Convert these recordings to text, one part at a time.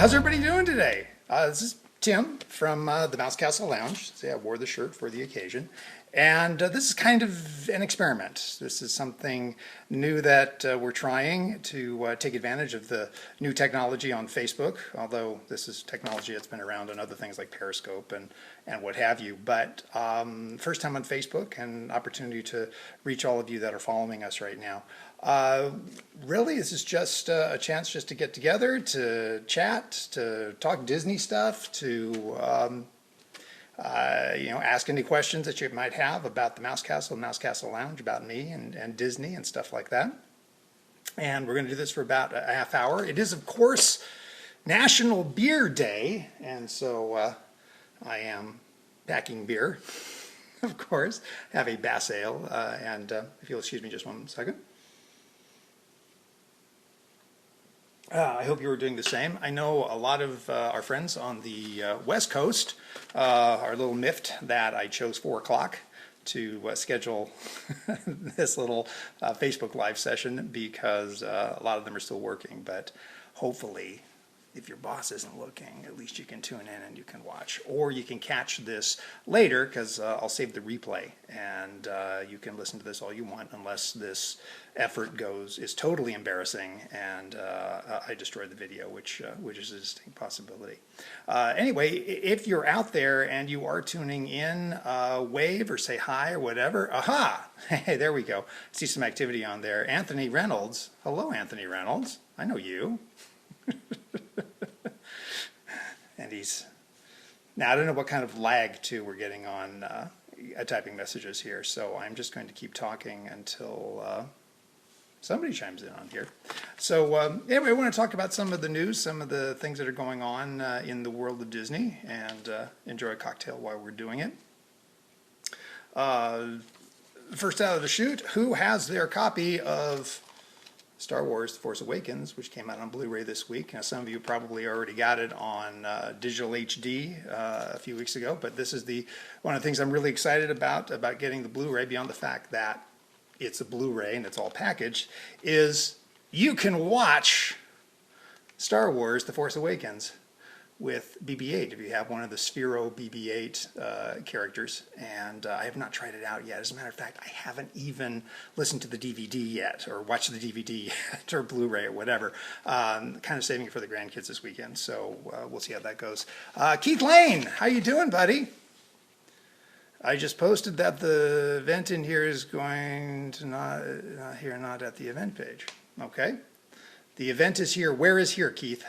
How's everybody doing today? This is Tim from the Mouse Castle Lounge. See, I wore the shirt for the occasion. And this is kind of an experiment. This is something new that we're trying to take advantage of the new technology on Facebook, although this is technology that's been around on other things like Periscope and what have you. But first time on Facebook and opportunity to reach all of you that are following us right now. Really, this is just a chance just to get together, to chat, to talk Disney stuff, to ask any questions that you might have about the Mouse Castle and Mouse Castle Lounge, about me and Disney and stuff like that. And we're going to do this for about a half hour. It is, of course, National Beer Day, and so I am packing beer, of course. I have a Bass Ale, and if you'll excuse me just one second. I hope you were doing the same. I know a lot of our friends on the West Coast are a little miffed that I chose 4 o'clock to schedule this little Facebook Live session because a lot of them are still working. But hopefully, if your boss isn't looking, at least you can tune in and you can watch. Or you can catch this later because I'll save the replay and you can listen to this all you want unless this effort is totally embarrassing and I destroy the video, which is a distinct possibility. Anyway, if you're out there and you are tuning in, wave or say hi or whatever. Aha! Hey, there we go. See some activity on there. Anthony Reynolds. Hello, Anthony Reynolds. I know you. And now I don't know what kind of lag too we're getting on typing messages here, so I'm just going to keep talking until somebody chimes in on here. So anyway, I want to talk about some of the news, some of the things that are going on in the world of Disney, and enjoy a cocktail while we're doing it. First out of the chute, who has their copy of Star Wars: The Force Awakens, which came out on Blu-ray this week? Now, some of you probably already got it on digital HD a few weeks ago, but this is one of the things I'm really excited about getting the Blu-ray, beyond the fact that it's a Blu-ray and it's all packaged, is you can watch Star Wars: The Force Awakens with BB-8 if you have one of the Sphero BB-8 characters, and I have not tried it out yet. As a matter of fact, I haven't even listened to the DVD yet, or watched the DVD yet, or Blu-ray or whatever. Kind of saving it for the grandkids this weekend, so we'll see how that goes. Keith Lane, how you doing, buddy? I just posted that the event in here is going to not at the event page. Okay. The event is here. Where is here, Keith?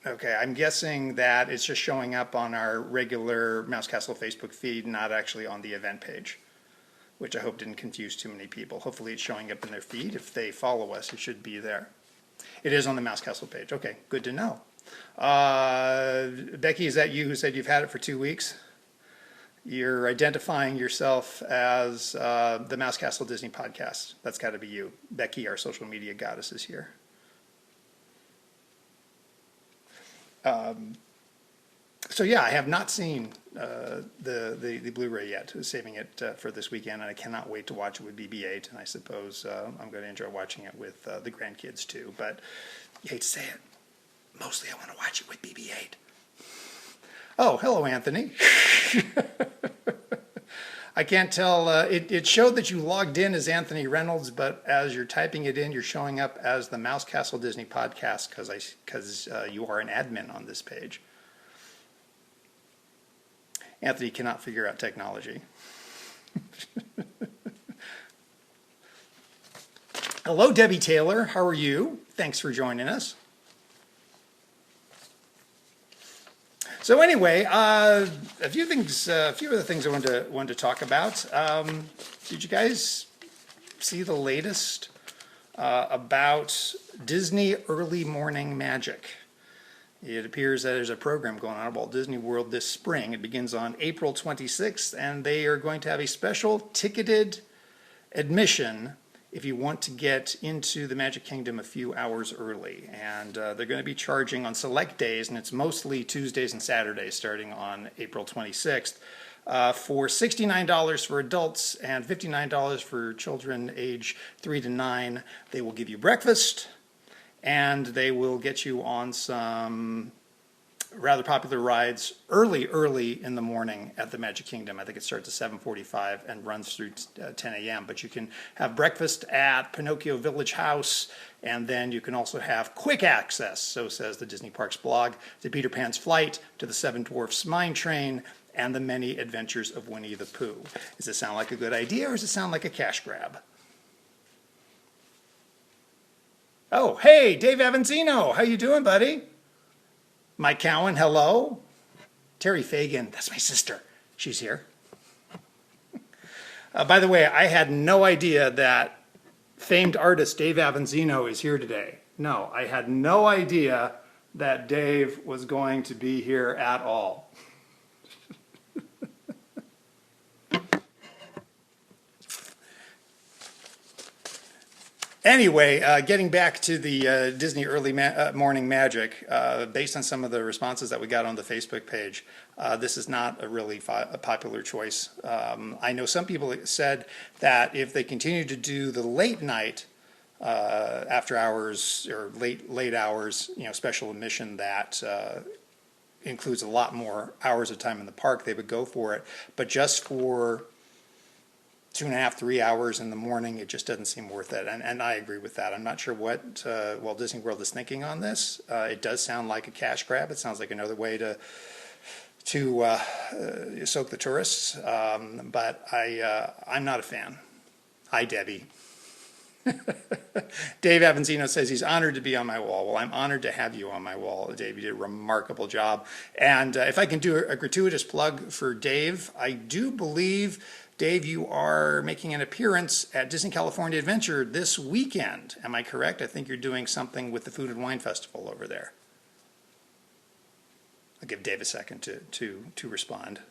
Okay, I'm guessing that it's just showing up on our regular Mouse Castle Facebook feed, not actually on the event page, which I hope didn't confuse too many people. Hopefully it's showing up in their feed. If they follow us, it should be there. It is on the Mouse Castle page. Okay, good to know. Becky, is that you who said you've had it for 2 weeks? You're identifying yourself as the Mouse Castle Disney podcast. That's got to be you. Becky, our social media goddess, is here. So yeah, I have not seen the Blu-ray yet. Saving it for this weekend, and I cannot wait to watch it with BB-8. And I suppose I'm going to enjoy watching it with the grandkids too. But you hate to say it, mostly I want to watch it with BB-8. Oh, hello, Anthony. I can't tell. It showed that you logged in as Anthony Reynolds, but as you're typing it in, you're showing up as the Mouse Castle Disney podcast because you are an admin on this page. Anthony cannot figure out technology. Hello, Debbie Taylor. How are you? Thanks for joining us. So anyway, a few other things I wanted to talk about. Did you guys see the latest about Disney Early Morning Magic? It appears that there's a program going on at Walt Disney World this spring. It begins on April 26th, and they are going to have a special ticketed admission if you want to get into the Magic Kingdom a few hours early. And they're going to be charging on select days, and it's mostly Tuesdays and Saturdays starting on April 26th, For $69 for adults and $59 for children age 3 to 9, they will give you breakfast, and they will get you on some rather popular rides early in the morning at the Magic Kingdom. I think it starts at 7:45 and runs through 10 a.m. But you can have breakfast at Pinocchio Village House, and then you can also have quick access, so says the Disney Parks blog, to Peter Pan's Flight, to the Seven Dwarfs Mine Train, and the many adventures of Winnie the Pooh. Does it sound like a good idea, or does it sound like a cash grab? Oh, hey, Dave Avanzino, how you doing, buddy? Mike Cowan, hello. Terry Fagan, that's my sister. She's here. By the way, I had no idea that famed artist Dave Avanzino is here today. No, I had no idea that Dave was going to be here at all. Anyway, getting back to the Disney early morning magic, based on some of the responses that we got on the Facebook page, this is not a really a popular choice. I know some people said that if they continue to do the late night after hours or late hours, special admission that includes a lot more hours of time in the park, they would go for it. But just for 2.5, 3 hours in the morning, it just doesn't seem worth it. And I agree with that. I'm not sure what Walt Disney World is thinking on this. It does sound like a cash grab. It sounds like another way to soak the tourists. But I'm not a fan. Hi, Debbie. Dave Avanzino says he's honored to be on my wall. Well, I'm honored to have you on my wall, Dave. You did a remarkable job. And if I can do a gratuitous plug for Dave, I do believe, Dave, you are making an appearance at Disney California Adventure this weekend. Am I correct? I think you're doing something with the Food and Wine Festival over there. I'll give Dave a second to respond.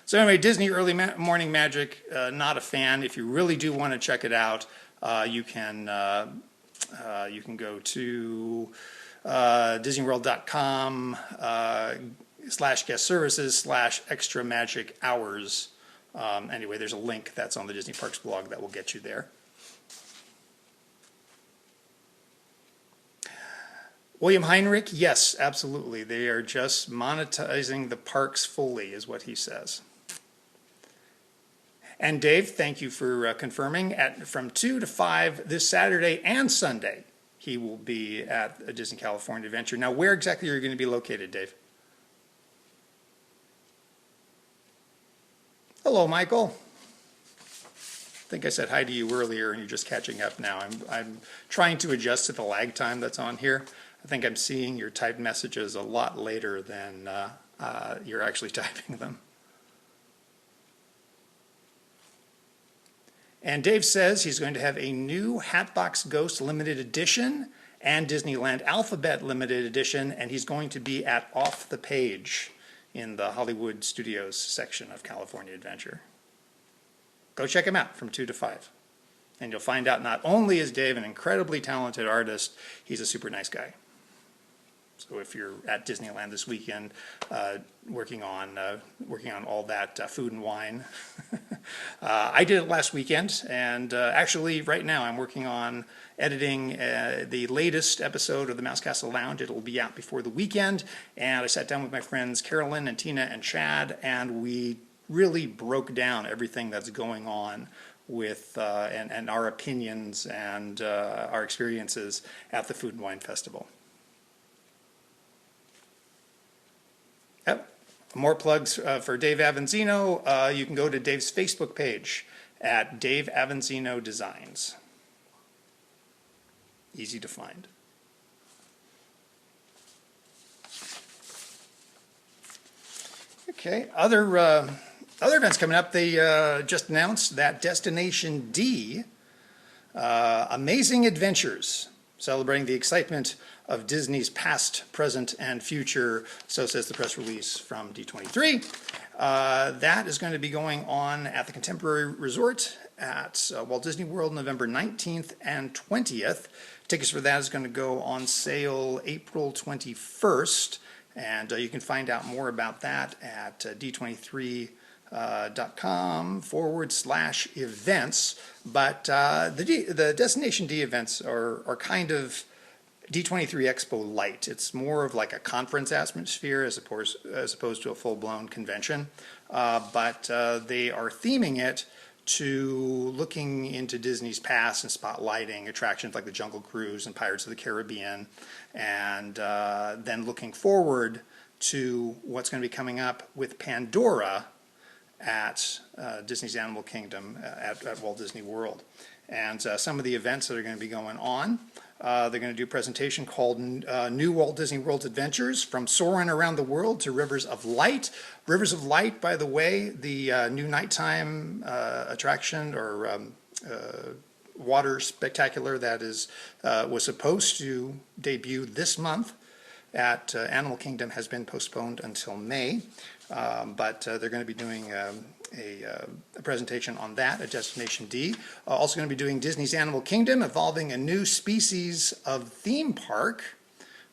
So anyway, Disney Early Morning Magic, not a fan. If you really do want to check it out, you can go to DisneyWorld.com /guest services /extra magic hours. Anyway, there's a link that's on the Disney Parks blog that will get you there. William Heinrich, yes, absolutely. They are just monetizing the parks fully, is what he says. And Dave, thank you for confirming. From 2 to 5 this Saturday and Sunday, he will be at a Disney California Adventure. Now, where exactly are you going to be located, Dave? Hello, Michael. I think I said hi to you earlier, and you're just catching up now. I'm trying to adjust to the lag time that's on here. I think I'm seeing your typed messages a lot later than you're actually typing them. And Dave says he's going to have a new Hatbox Ghost limited edition and Disneyland Alphabet limited edition, and he's going to be at Off the Page in the Hollywood Studios section of California Adventure. Go check him out from 2 to 5. And you'll find out not only is Dave an incredibly talented artist, he's a super nice guy. So if you're at Disneyland this weekend, working on all that food and wine, I did it last weekend, and actually right now I'm working on editing the latest episode of the Mouse Castle Lounge. It'll be out before the weekend, and I sat down with my friends Carolyn and Tina and Chad, and we really broke down everything that's going on with and our opinions and our experiences at the Food and Wine Festival. Yep. More plugs for Dave Avanzino. You can go to Dave's Facebook page at Dave Avanzino Designs. Easy to find. Okay, other events coming up. They just announced that Destination D, Amazing Adventures, celebrating the excitement of Disney's past, present, and future, so says the press release from D23. That is going to be going on at the Contemporary Resort at Walt Disney World November 19th and 20th. Tickets for that is going to go on sale April 21st, And you can find out more about that at d23.com/events. But the Destination D events are kind of D23 Expo Light. It's more of like a conference atmosphere as opposed to a full-blown convention. But they are theming it to looking into Disney's past and spotlighting attractions like the Jungle Cruise and Pirates of the Caribbean, and then looking forward to what's going to be coming up with Pandora at Disney's Animal Kingdom at Walt Disney World. And some of the events that are going to be going on, they're going to do a presentation called New Walt Disney World Adventures, From Soarin' Around the World to Rivers of Light. Rivers of Light, by the way, the new nighttime attraction or water spectacular that was supposed to debut this month at Animal Kingdom has been postponed until May. But they're going to be doing a presentation on that at Destination D. Also going to be doing Disney's Animal Kingdom, evolving a new species of theme park,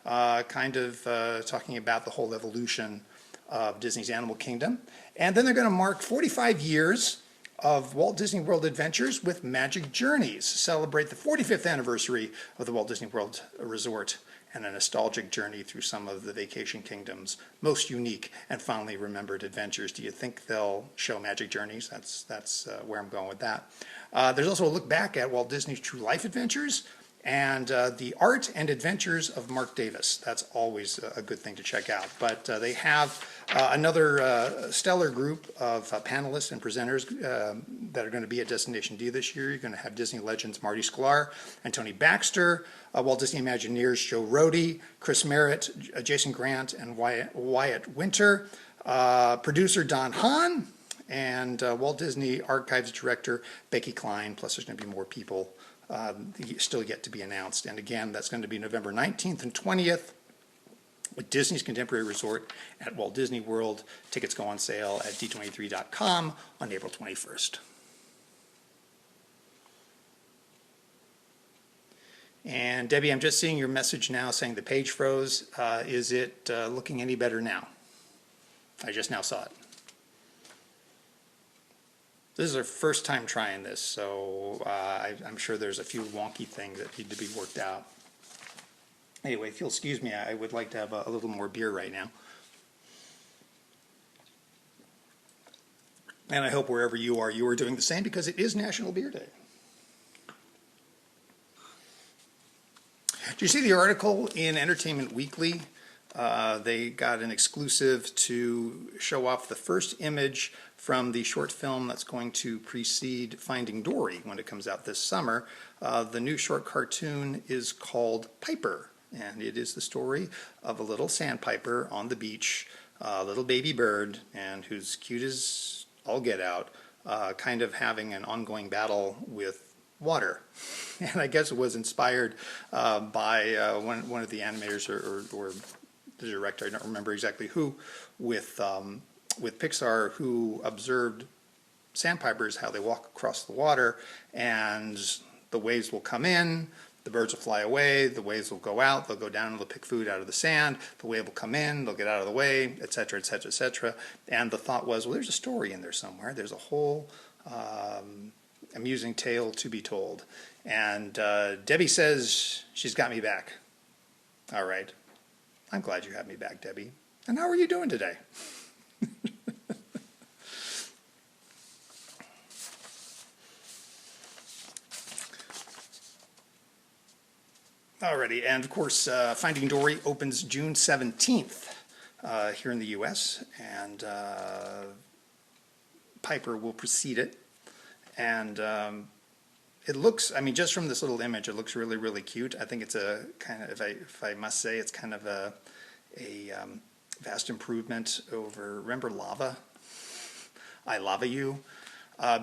kind of talking about the whole evolution of Disney's Animal Kingdom. And then they're going to mark 45 years of Walt Disney World Adventures with Magic Journeys, celebrate the 45th anniversary of the Walt Disney World Resort, and a nostalgic journey through some of the Vacation Kingdom's most unique and fondly remembered adventures. Do you think they'll show Magic Journeys? That's where I'm going with that. There's also a look back at Walt Disney's True Life Adventures and the art and adventures of Mark Davis. That's always a good thing to check out. But they have another stellar group of panelists and presenters that are going to be at Destination D this year. You're going to have Disney legends Marty Sklar and Tony Baxter, Walt Disney Imagineers Joe Rohde, Chris Merritt, Jason Grant, and Wyatt Winter, producer Don Hahn, and Walt Disney Archives Director Becky Klein, plus there's going to be more people still yet to be announced. And again, that's going to be November 19th and 20th with Disney's Contemporary Resort at Walt Disney World. Tickets go on sale at d23.com on April 21st. And Debbie, I'm just seeing your message now saying the page froze. Is it looking any better now? I just now saw it. This is our first time trying this, so I'm sure there's a few wonky things that need to be worked out. Anyway, if you'll excuse me, I would like to have a little more beer right now. And I hope wherever you are doing the same, because it is National Beer Day. Did you see the article in Entertainment Weekly? They got an exclusive to show off the first image from the short film that's going to precede Finding Dory when it comes out this summer. The new short cartoon is called Piper, and it is the story of a little sandpiper on the beach, a little baby bird, and who's cute as all get out, kind of having an ongoing battle with water. And I guess it was inspired by one of the animators or the director, I don't remember exactly who, with Pixar, who observed sandpipers, how they walk across the water, and the waves will come in, the birds will fly away, the waves will go out, they'll go down and they'll pick food out of the sand, the wave will come in, they'll get out of the way, etc., etc., etc. And the thought was, well, there's a story in there somewhere. There's a whole amusing tale to be told. And Debbie says she's got me back. All right. I'm glad you have me back, Debbie. And how are you doing today? Alrighty, and of course, Finding Dory opens June 17th here in the U.S., and Piper will precede it. And it looks, I mean, just from this little image, it looks really, really cute. I think it's a kind of, if I must say, it's kind of a vast improvement over, remember Lava? I Lava You?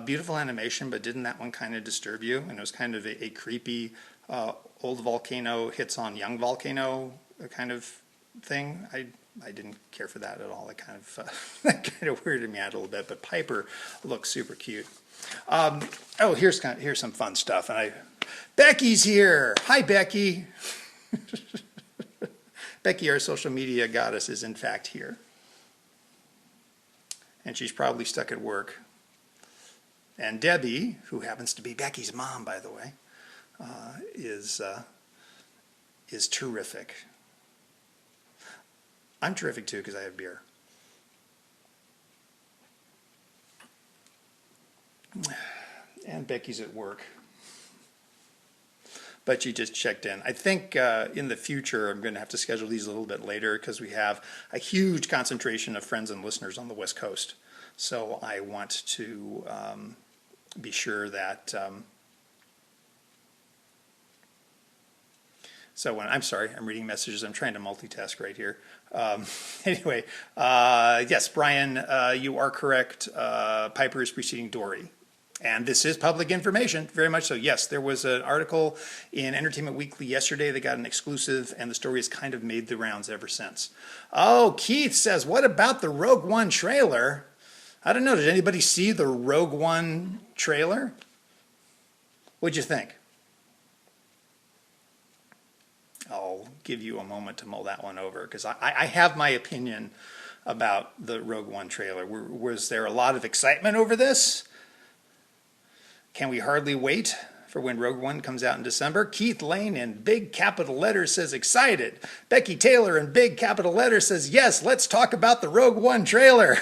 Beautiful animation, but didn't that one kind of disturb you? And it was kind of a creepy old volcano hits on young volcano kind of thing. I didn't care for that at all. It kind of that kind of weirded me out a little bit. But Piper looks super cute. Oh, here's some fun stuff. And Becky's here. Hi, Becky. Becky, our social media goddess, is in fact here. And she's probably stuck at work. And Debbie, who happens to be Becky's mom, by the way, is terrific. I'm terrific too because I have beer. And Becky's at work. But she just checked in. I think in the future I'm going to have to schedule these a little bit later because we have a huge concentration of friends and listeners on the West Coast. So I want to be sure that I'm sorry, I'm reading messages. I'm trying to multitask right here. Anyway, yes, Brian, you are correct. Piper is preceding Dory. And this is public information, very much so. Yes, there was an article in Entertainment Weekly yesterday that got an exclusive, and the story has kind of made the rounds ever since. Oh, Keith says, what about the Rogue One trailer? I don't know. Did anybody see the Rogue One trailer? What'd you think? I'll give you a moment to mull that one over, because I have my opinion about the Rogue One trailer. Was there a lot of excitement over this? Can we hardly wait for when Rogue One comes out in December? Keith Lane in big capital letters says excited. Becky Taylor in big capital letters says yes, let's talk about the Rogue One trailer.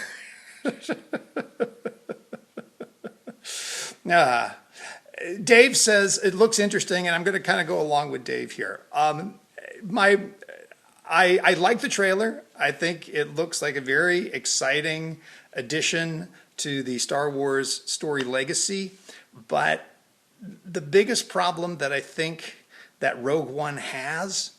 Dave says it looks interesting, and I'm going to kind of go along with Dave here. I like the trailer. I think it looks like a very exciting addition to the Star Wars story legacy. But the biggest problem that I think that Rogue One has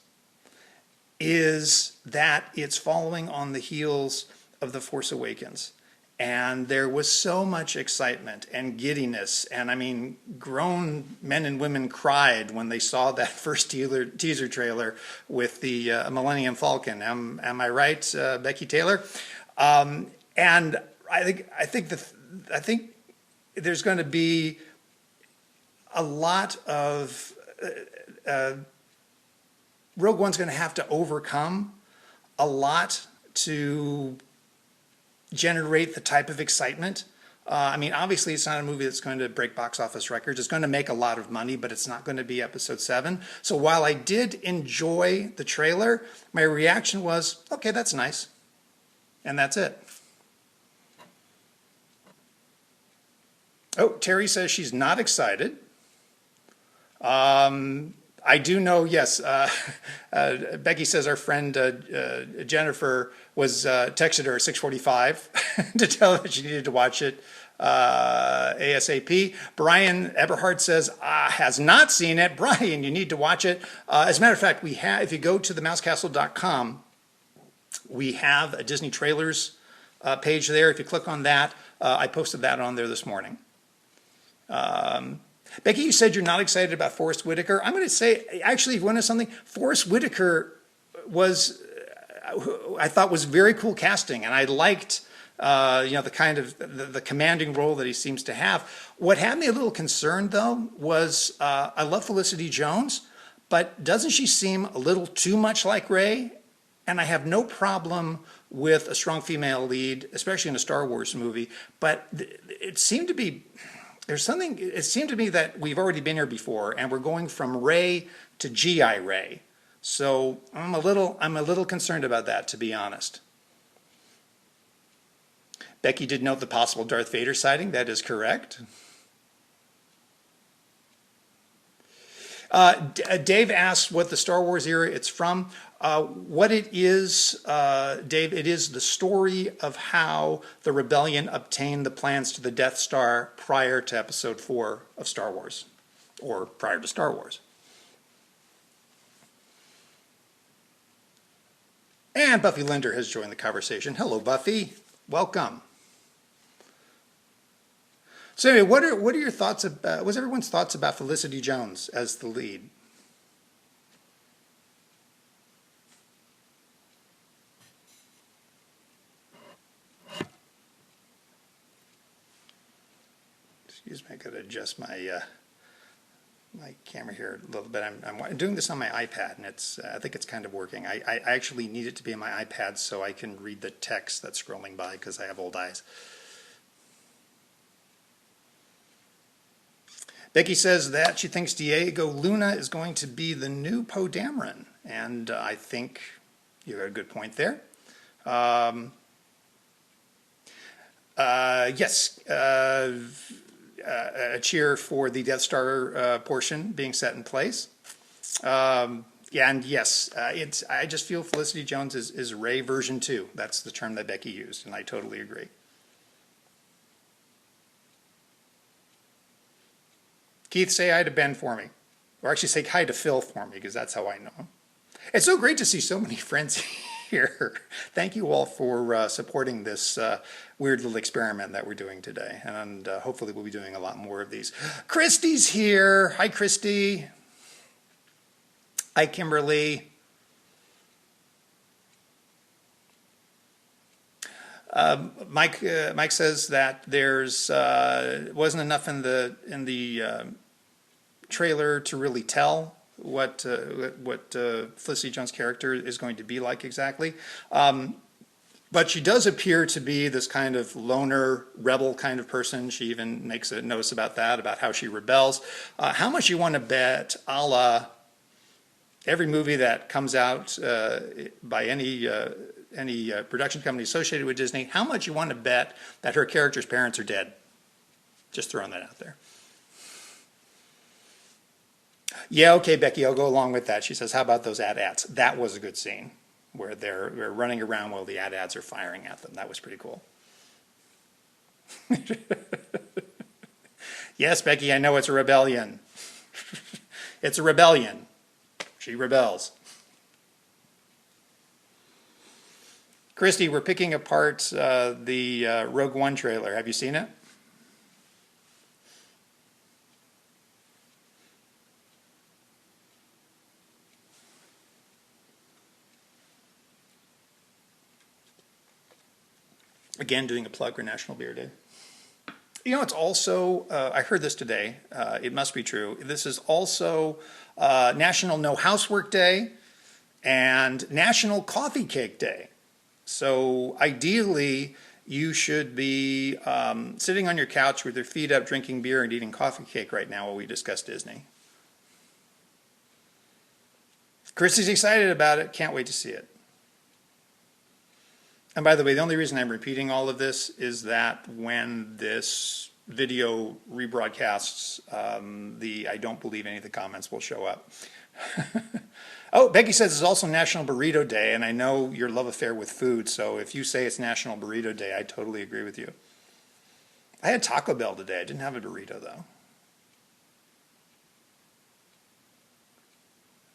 is that it's following on the heels of The Force Awakens. And there was so much excitement and giddiness. And I mean, grown men and women cried when they saw that first teaser trailer with the Millennium Falcon. Am I right, Becky Taylor? And I think there's going to be a lot of Rogue One's going to have to overcome a lot to generate the type of excitement. I mean, obviously, it's not a movie that's going to break box office records. It's going to make a lot of money, but it's not going to be Episode 7. So while I did enjoy the trailer, my reaction was, okay, that's nice. And that's it. Oh, Terry says she's not excited. I do know, yes, Becky says our friend Jennifer was texted her at 6:45 to tell her that she needed to watch it ASAP. Brian Eberhard says has not seen it. Brian, you need to watch it. As a matter of fact, we have, if you go to themousecastle.com, we have a Disney trailers page there. If you click on that, I posted that on there this morning. Becky, you said you're not excited about Forrest Whitaker. I'm going to say, actually, if you want to know something, Forrest Whitaker was, I thought was very cool casting, and I liked, the kind of the commanding role that he seems to have. What had me a little concerned, though, was I love Felicity Jones, but doesn't she seem a little too much like Rey? And I have no problem with a strong female lead, especially in a Star Wars movie, but it seemed to be. It seemed to me that we've already been here before, and we're going from Rey to G.I. Rey. So I'm a little concerned about that, to be honest. Becky did note the possible Darth Vader sighting. That is correct. Dave asks what the Star Wars era it's from. What it is, Dave, it is the story of how the rebellion obtained the plans to the Death Star prior to Episode 4 of Star Wars, or prior to Star Wars. And Buffy Linder has joined the conversation. Hello, Buffy. Welcome. So anyway, what are your thoughts about, what's everyone's thoughts about Felicity Jones as the lead? Excuse me, I gotta adjust my my camera here a little bit. I'm doing this on my iPad, and I think it's kind of working. I actually need it to be on my iPad so I can read the text that's scrolling by because I have old eyes. Becky says that she thinks Diego Luna is going to be the new Poe Dameron, and I think you got a good point there. Yes, a cheer for the Death Star portion being set in place. Yeah, and yes, I just feel Felicity Jones is Rey version 2. That's the term that Becky used, and I totally agree. Keith, say hi to Ben for me. Or actually say hi to Phil for me, because that's how I know him. It's so great to see so many friends here. Thank you all for supporting this weird little experiment that we're doing today. And hopefully we'll be doing a lot more of these. Christy's here. Hi, Christy. Hi, Kimberly. Mike says that there's wasn't enough in the trailer to really tell what Felicity Jones' character is going to be like exactly. But she does appear to be this kind of loner, rebel kind of person. She even makes a notice about that, about how she rebels. How much you want to bet, a la every movie that comes out by any production company associated with Disney, how much you want to bet that her character's parents are dead? Just throwing that out there. Yeah, okay, Becky, I'll go along with that. She says, how about those AT-ATs? That was a good scene where they're running around while the AT-ATs are firing at them. That was pretty cool. Yes, Becky, I know it's a rebellion. It's a rebellion. She rebels. Christy, we're picking apart the Rogue One trailer. Have you seen it? Again, doing a plug for National Beer Day. You know, it's also, I heard this today, it must be true, this is also National No Housework Day and National Coffee Cake Day. So ideally, you should be sitting on your couch with your feet up, drinking beer and eating coffee cake right now while we discuss Disney. Christy's excited about it, can't wait to see it. And by the way, the only reason I'm repeating all of this is that when this video rebroadcasts, the I don't believe any of the comments will show up. Oh, Becky says it's also National Burrito Day, and I know your love affair with food, so if you say it's National Burrito Day, I totally agree with you. I had Taco Bell today. I didn't have a burrito, though.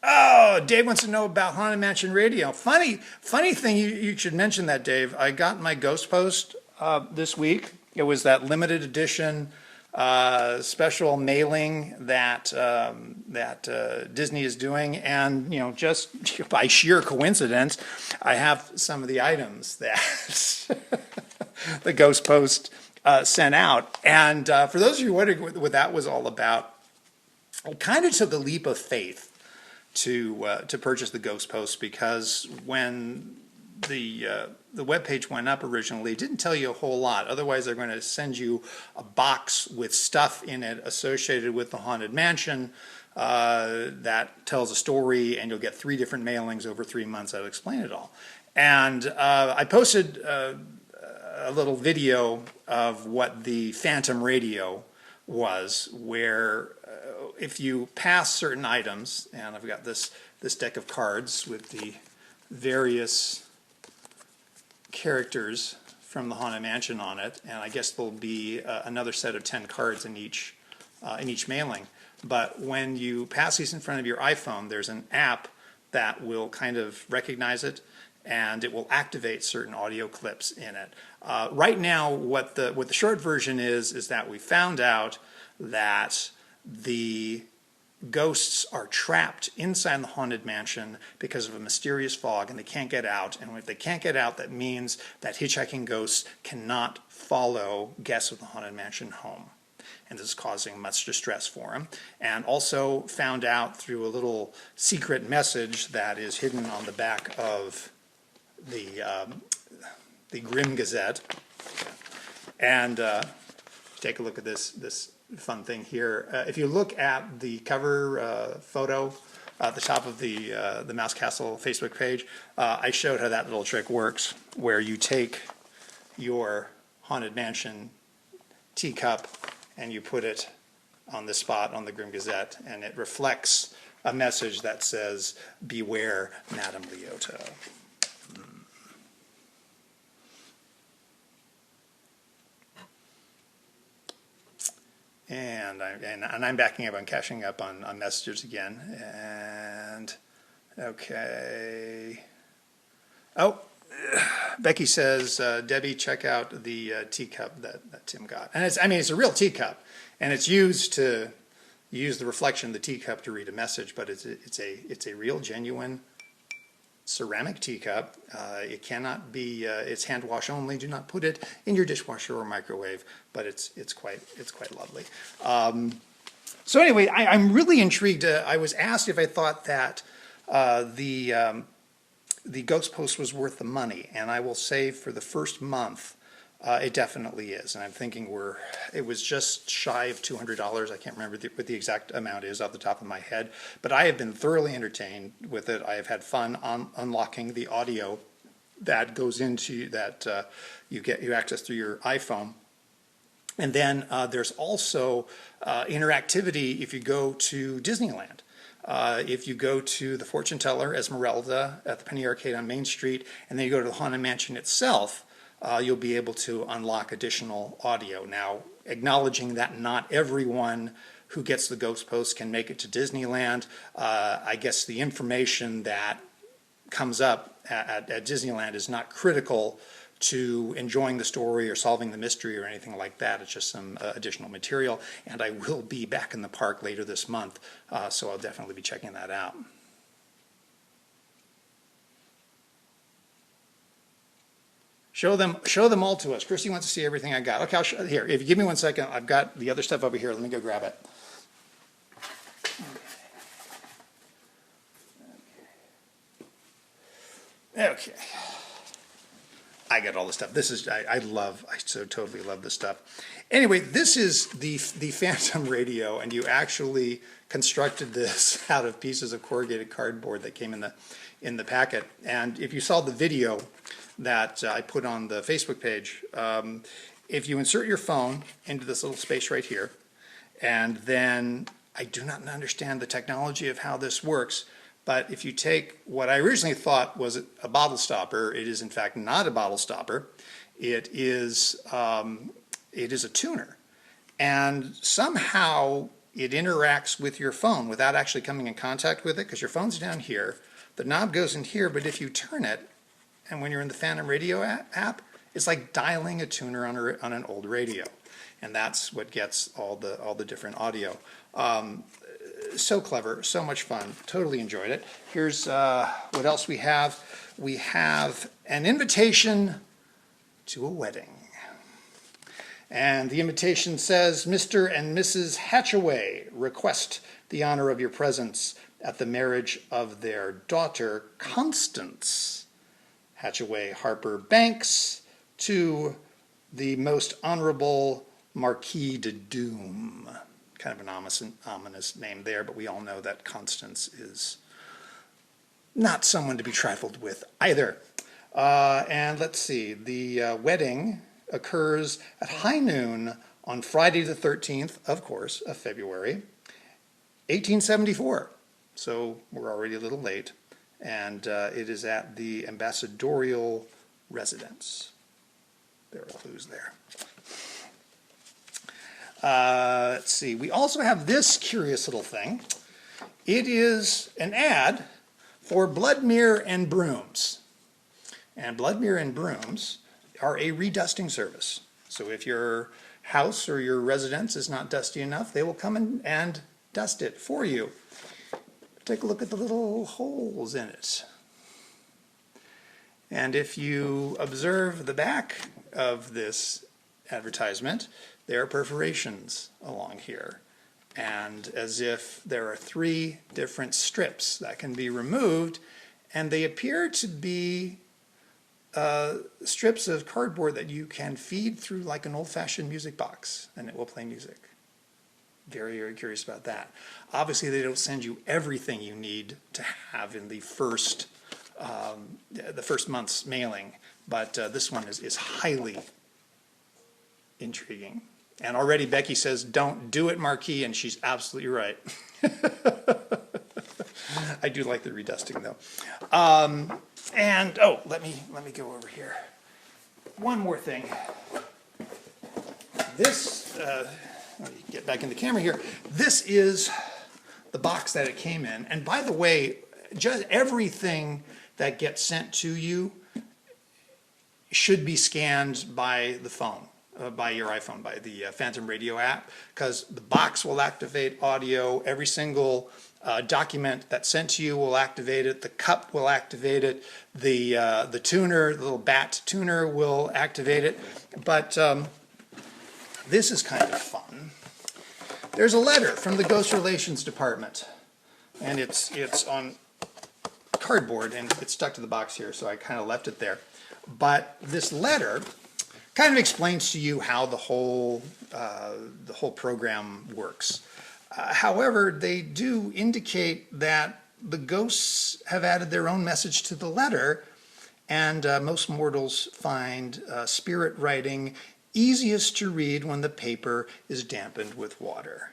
Oh, Dave wants to know about Haunted Mansion Radio. Funny thing, you should mention that, Dave. I got my Ghost Post this week. It was that limited edition special mailing that Disney is doing, and you know, just by sheer coincidence, I have some of the items that the Ghost Post sent out. And for those of you wondering what that was all about, I kind of took a leap of faith to purchase the Ghost Post, because when the webpage went up originally, it didn't tell you a whole lot. Otherwise, they're going to send you a box with stuff in it associated with the Haunted Mansion that tells a story, and you'll get 3 different mailings over 3 months that'll explain it all. And I posted a little video of what the Phantom Radio was, where if you pass certain items, and I've got this deck of cards with the various characters from the Haunted Mansion on it, and I guess there'll be another set of 10 cards in each mailing. But when you pass these in front of your iPhone, there's an app that will kind of recognize it, and it will activate certain audio clips in it. Right now, what the short version is that we found out that the ghosts are trapped inside the Haunted Mansion because of a mysterious fog, and they can't get out. And if they can't get out, that means that hitchhiking ghosts cannot follow guests of the Haunted Mansion home. and this is causing much distress for him. And also found out through a little secret message that is hidden on the back of the Grimm Gazette. And take a look at this fun thing here. If you look at the cover photo at the top of the Mouse Castle Facebook page, I showed how that little trick works, where you take your Haunted Mansion teacup and you put it on the spot on the Grimm Gazette, and it reflects a message that says, "Beware, Madame Leota." And I'm backing up, I'm caching up on messages again. And okay. Oh, Becky says, Debbie, check out the teacup that Tim got. And it's a real teacup, and it's used to use the reflection of the teacup to read a message, but it's a real genuine ceramic teacup. It cannot be, it's hand wash only. Do not put it in your dishwasher or microwave, but it's quite lovely. So anyway, I'm really intrigued. I was asked if I thought that the Ghost Post was worth the money, and I will say for the first month, it definitely is. And I'm thinking it was just shy of $200. I can't remember what the exact amount is off the top of my head, but I have been thoroughly entertained with it. I have had fun on unlocking the audio that goes into that you access through your iPhone. And then there's also interactivity if you go to Disneyland. If you go to the Fortune Teller, Esmeralda, at the Penny Arcade on Main Street, and then you go to the Haunted Mansion itself, you'll be able to unlock additional audio. Now, acknowledging that not everyone who gets the Ghost Post can make it to Disneyland, I guess the information that comes up at Disneyland is not critical to enjoying the story or solving the mystery or anything like that. It's just some additional material, and I will be back in the park later this month, so I'll definitely be checking that out. Show them all to us. Christy wants to see everything I got. Okay, I'll show, here, if you give me 1 second, I've got the other stuff over here. Let me go grab it. Okay. I got all the stuff. This is, I so totally love this stuff. Anyway, this is the Phantom radio, and you actually constructed this out of pieces of corrugated cardboard that came in the packet. And if you saw the video that I put on the Facebook page, if you insert your phone into this little space right here, and then I do not understand the technology of how this works, but if you take what I originally thought was a bottle stopper, it is in fact not a bottle stopper. It is a tuner, and somehow it interacts with your phone without actually coming in contact with it, because your phone's down here, the knob goes in here, but if you turn it, and when you're in the Phantom Radio app, it's like dialing a tuner on an old radio, and that's what gets all the different audio. So clever, so much fun, totally enjoyed it. Here's what else we have. We have an invitation to a wedding. And the invitation says, Mr. and Mrs. Hatchaway request the honor of your presence at the marriage of their daughter, Constance Hatchaway Harper Banks, to the most honorable Marquis de Doom. Kind of an ominous name there, but we all know that Constance is not someone to be trifled with either. And let's see, the wedding occurs at high noon on Friday the 13th, of course, of February, 1874. So we're already a little late. And it is at the ambassadorial residence. There are clues there. Let's see. We also have this curious little thing. It is an ad for Bloodmere and Brooms. And Bloodmere and Brooms are a redusting service. So if your house or your residence is not dusty enough, they will come and dust it for you. Take a look at the little holes in it. And if you observe the back of this advertisement, there are perforations along here. And as if there are 3 different strips that can be removed, and they appear to be strips of cardboard that you can feed through like an old-fashioned music box, and it will play music. Very, very curious about that. Obviously, they don't send you everything you need to have in the first month's mailing, but this one is highly intriguing. And already Becky says, "Don't do it, Marquis," and she's absolutely right. I do like the redusting though. And oh, let me go over here. One more thing. This, let me get back in the camera here. This is the box that it came in. And by the way, just everything that gets sent to you should be scanned by the phone, by your iPhone, by the Phantom Radio app, because the box will activate audio. Every single document that's sent to you will activate it. The cup will activate it. The tuner, the little bat tuner, will activate it. But this is kind of fun. There's a letter from the Ghost Relations Department, and it's on cardboard, and it's stuck to the box here, so I kind of left it there. But this letter kind of explains to you how the whole program works. However, they do indicate that the ghosts have added their own message to the letter, and most mortals find spirit writing easiest to read when the paper is dampened with water.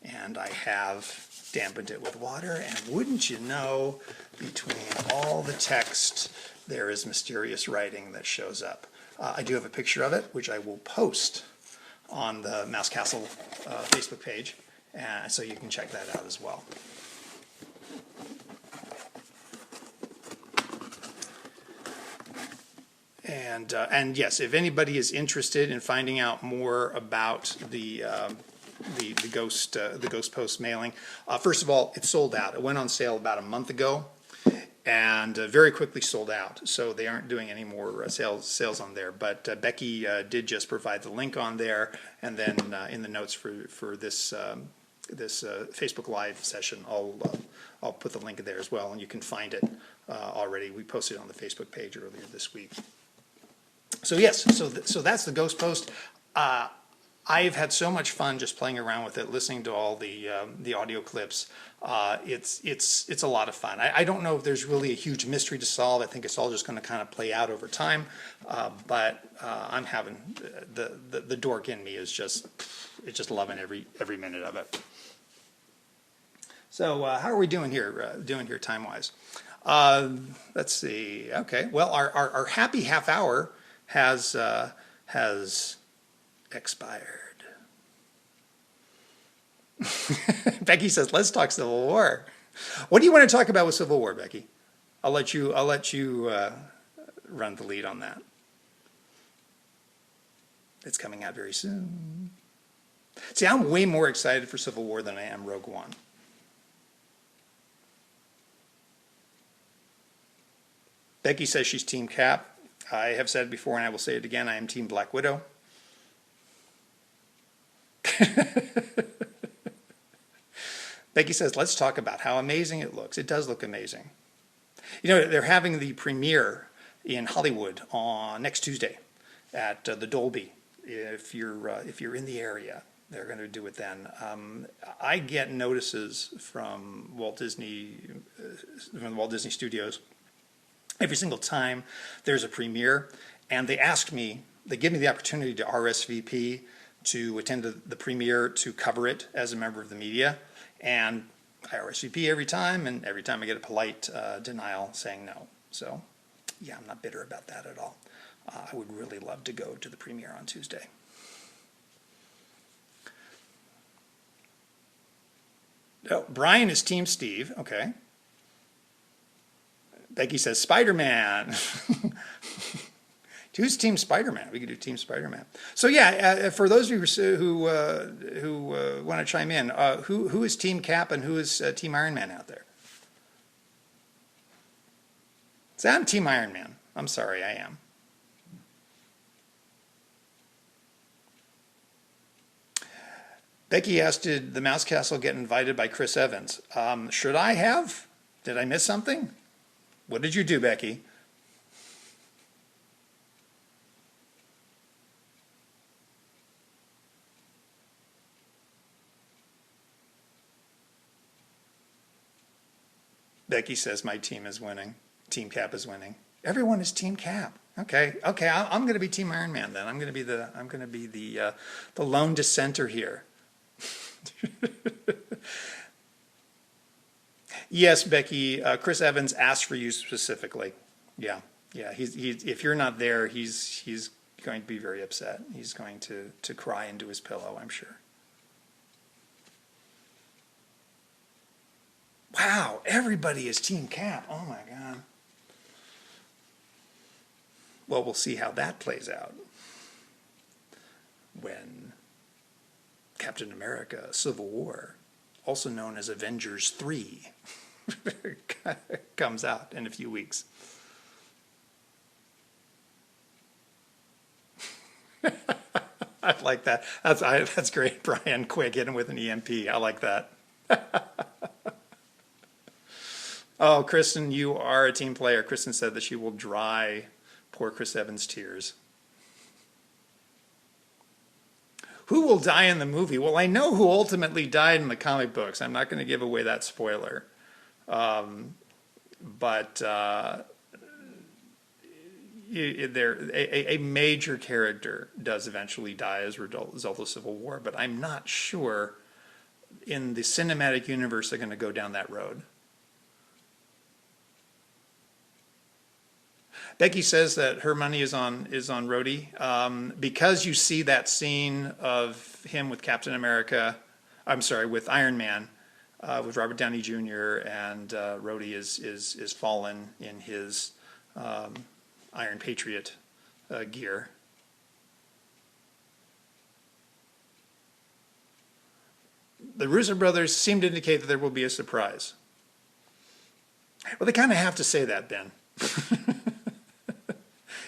And I have dampened it with water, and wouldn't you know, between all the text, there is mysterious writing that shows up. I do have a picture of it, which I will post on the Mouse Castle Facebook page, so you can check that out as well. And yes, if anybody is interested in finding out more about the Ghost Post mailing, first of all, it's sold out. It went on sale about a month ago, and very quickly sold out. So they aren't doing any more sales on there. But Becky did just provide the link on there, and then in the notes for this Facebook Live session, I'll put the link there as well, and you can find it already. We posted it on the Facebook page earlier this week. So yes, so that's the Ghost Post. I've had so much fun just playing around with it, listening to all the audio clips. It's a lot of fun. I don't know if there's really a huge mystery to solve. I think it's all just going to kind of play out over time. But I'm having the dork in me is just loving every minute of it. So how are we doing here time wise? Let's see. Okay. Well, our happy half hour has expired. Becky says, "Let's talk Civil War." What do you want to talk about with Civil War, Becky? I'll let you run the lead on that. It's coming out very soon. See, I'm way more excited for Civil War than I am Rogue One. Becky says she's Team Cap. I have said before, and I will say it again, I am Team Black Widow. Becky says, "Let's talk about how amazing it looks." It does look amazing. You know, they're having the premiere in Hollywood on next Tuesday at the Dolby. If you're in the area, they're going to do it then. I get notices from Walt Disney Studios every single time there's a premiere, and they give me the opportunity to RSVP to attend the premiere, to cover it as a member of the media, and I RSVP every time, and every time I get a polite denial saying no. So yeah, I'm not bitter about that at all. I would really love to go to the premiere on Tuesday. Oh, Brian is Team Steve. Okay. Becky says Spider-Man. Who's Team Spider-Man? We could do Team Spider-Man. So yeah, for those of you who want to chime in, who is Team Cap and who is Team Iron Man out there? So I'm Team Iron Man. I'm sorry, I am. Becky asked, did the Mouse Castle get invited by Chris Evans? Should I have? Did I miss something? What did you do, Becky? Becky says my team is winning. Team Cap is winning. Everyone is Team Cap. Okay, okay. I'm going to be Team Iron Man then. I'm going to be the lone dissenter here. Yes, Becky. Chris Evans asked for you specifically. Yeah, yeah. If you're not there, he's going to be very upset. He's going to cry into his pillow, I'm sure. Wow, everybody is Team Cap. Oh my God. Well, we'll see how that plays out when Captain America: Civil War, also known as Avengers 3, comes out in a few weeks. I like that. That's great, Brian. Quick, hit him with an EMP. I like that. Oh, Kristen, you are a team player. Kristen said that she will dry poor Chris Evans' tears. Who will die in the movie? Well, I know who ultimately died in the comic books. I'm not going to give away that spoiler. But a major character does eventually die as a result of Civil War, but I'm not sure in the cinematic universe they're going to go down that road. Becky says that her money is on Rhodey because you see that scene of him with Captain America. I'm sorry, with Iron Man, with Robert Downey Jr. and Rhodey is fallen in his Iron Patriot gear. The Russo brothers seem to indicate that there will be a surprise. Well, they kind of have to say that, Ben.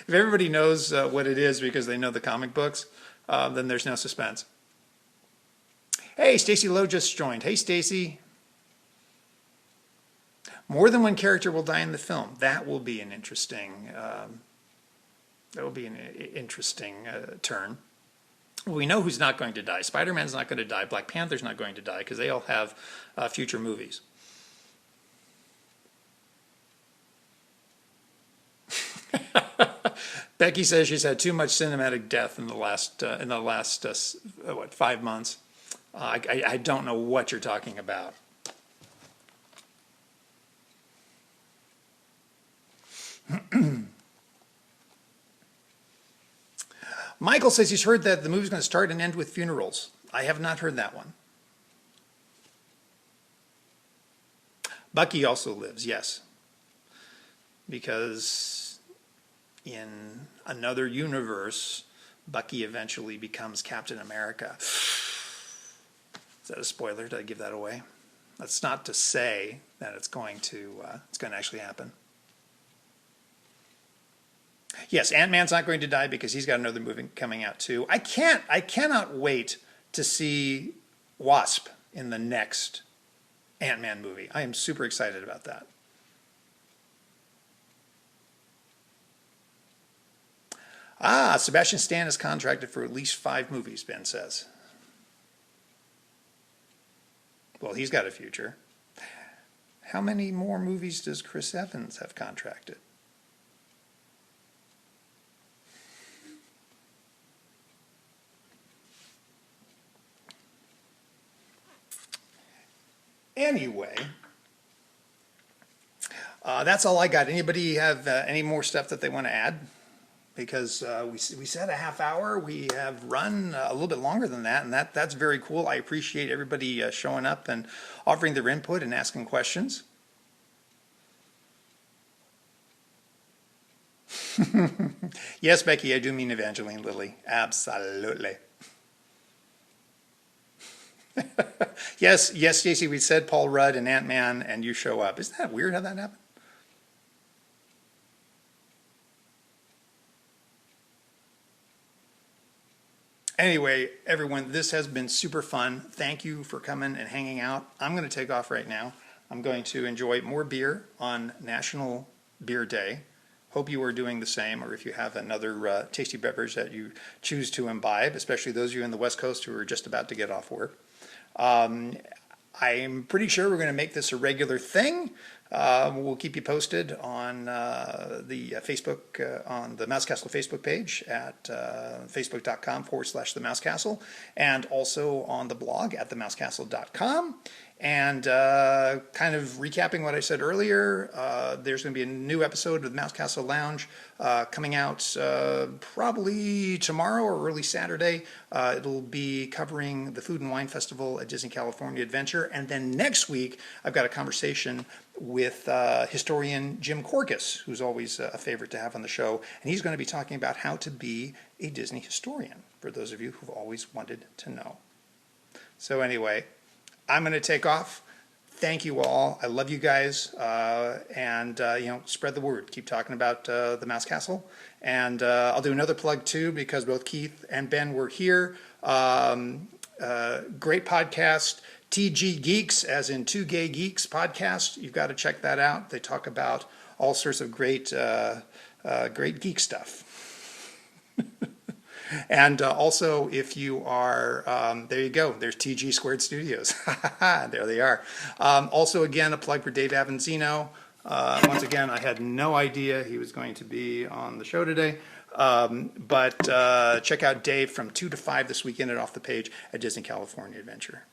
If everybody knows what it is because they know the comic books, then there's no suspense. Hey, Stacy Lowe just joined. Hey, Stacy. More than one character will die in the film. That will be an interesting. Turn. We know who's not going to die. Spider-Man's not going to die. Black Panther's not going to die because they all have future movies. Becky says she's had too much cinematic death in the last 5 months. I don't know what you're talking about. Michael says he's heard that the movie's going to start and end with funerals. I have not heard that one. Bucky also lives, yes. Because in another universe, Bucky eventually becomes Captain America. Is that a spoiler? Did I give that away? That's not to say that it's going to actually happen. Yes, Ant-Man's not going to die because he's got another movie coming out too. I cannot wait to see Wasp in the next Ant-Man movie. I am super excited about that. Sebastian Stan is contracted for at least 5 movies, Ben says. Well, he's got a future. How many more movies does Chris Evans have contracted? Anyway, that's all I got. Anybody have any more stuff that they want to add? Because we said a half hour. We have run a little bit longer than that, and that's very cool. I appreciate everybody showing up and offering their input and asking questions. Yes, Becky, I do mean Evangeline Lilly. Absolutely. Yes, Stacey, we said Paul Rudd and Ant-Man, and you show up. Isn't that weird how that happened? Anyway, everyone, this has been super fun. Thank you for coming and hanging out. I'm going to take off right now. I'm going to enjoy more beer on National Beer Day. Hope you are doing the same, or if you have another tasty beverage that you choose to imbibe, especially those of you in the West Coast who are just about to get off work. I'm pretty sure we're going to make this a regular thing. We'll keep you posted on the Facebook, on the Mouse Castle Facebook page at facebook.com/the Mouse Castle, and also on the blog at themousecastle.com. And kind of recapping what I said earlier, there's going to be a new episode of the Mouse Castle Lounge coming out probably tomorrow or early Saturday. It'll be covering the Food and Wine Festival at Disney California Adventure. And then next week, I've got a conversation with historian Jim Corcus, who's always a favorite to have on the show. And he's going to be talking about how to be a Disney historian, for those of you who've always wanted to know. So anyway, I'm going to take off. Thank you all. I love you guys. And spread the word. Keep talking about the Mouse Castle. And I'll do another plug too, because both Keith and Ben were here. Great podcast, TG Geeks, as in Two Gay Geeks podcast. You've got to check that out. They talk about all sorts of great geek stuff. And also, if you are, there you go, there's TG Squared Studios. There they are. Also, again, a plug for Dave Avanzino. Once again, I had no idea he was going to be on the show today. But check out Dave from 2 to 5 this weekend at Off the Page at Disney California Adventure.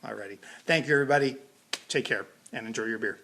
Alrighty. Thank you, everybody. Take care and enjoy your beer.